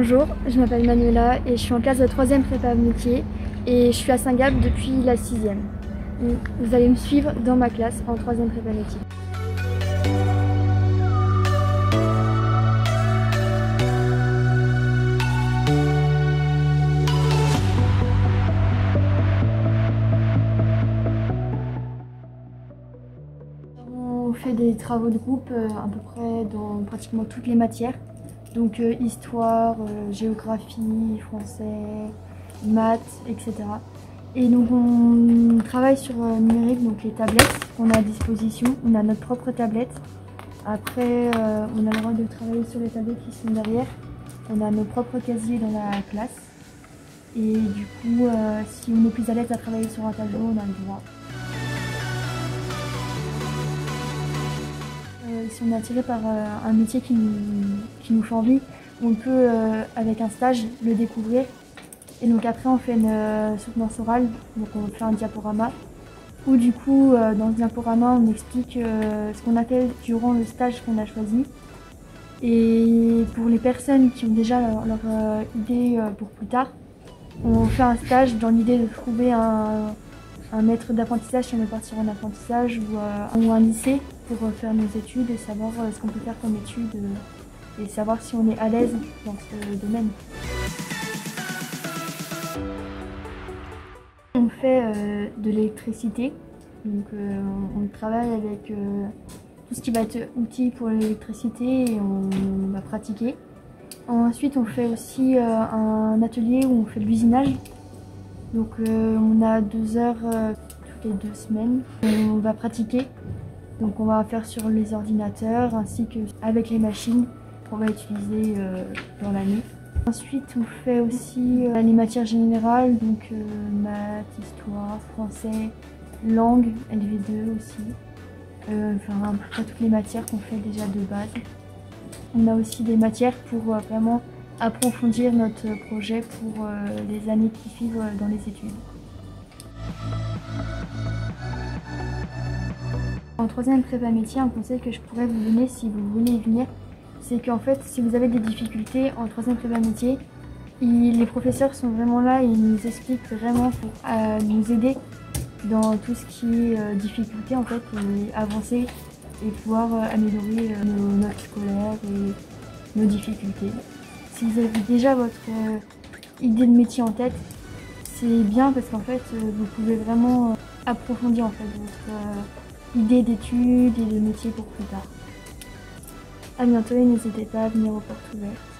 Bonjour, je m'appelle Manuela et je suis en classe de 3e prépa métier et je suis à Saint-Gab depuis la 6e. Vous allez me suivre dans ma classe en 3e prépa métier. On fait des travaux de groupe à peu près dans pratiquement toutes les matières. Donc histoire, géographie, français, maths, etc. Et donc on travaille sur numérique, donc les tablettes qu'on a à disposition. On a notre propre tablette. Après, on a le droit de travailler sur les tablettes qui sont derrière. On a nos propres casiers dans la classe. Et du coup, si on est plus à l'aise à travailler sur un tableau, on a le droit. Si on est attiré par un métier qui nous fait envie, on peut, avec un stage, le découvrir. Et donc après, on fait une soutenance orale, donc on fait un diaporama. Où du coup, dans ce diaporama, on explique ce qu'on a fait durant le stage qu'on a choisi. Et pour les personnes qui ont déjà leur idée pour plus tard, on fait un stage dans l'idée de trouver un maître d'apprentissage si on veut partir en apprentissage ou un lycée pour faire nos études et savoir ce qu'on peut faire comme études et savoir si on est à l'aise dans ce domaine. On fait de l'électricité, donc on travaille avec tout ce qui va être outils pour l'électricité et on va pratiquer. Ensuite on fait aussi un atelier où on fait de l'usinage. Donc on a 2 heures toutes les 2 semaines. On va pratiquer. Donc on va faire sur les ordinateurs ainsi qu'avec les machines qu'on va utiliser dans l'année. Ensuite on fait aussi les matières générales, donc maths, histoire, français, langue, LV2 aussi. Enfin à peu près toutes les matières qu'on fait déjà de base. On a aussi des matières pour vraiment approfondir notre projet pour les années qui suivent dans les études. En 3e prépa métier, un conseil que je pourrais vous donner si vous voulez y venir, c'est qu'en fait, si vous avez des difficultés en 3e prépa métier, les professeurs sont vraiment là et ils nous expliquent vraiment pour nous aider dans tout ce qui est difficulté en fait, et avancer et pouvoir améliorer nos notes scolaires et nos difficultés. Si vous avez déjà votre idée de métier en tête, c'est bien parce qu'en fait vous pouvez vraiment approfondir en fait votre idée d'études et de métier pour plus tard. A bientôt et n'hésitez pas à venir aux portes ouvertes.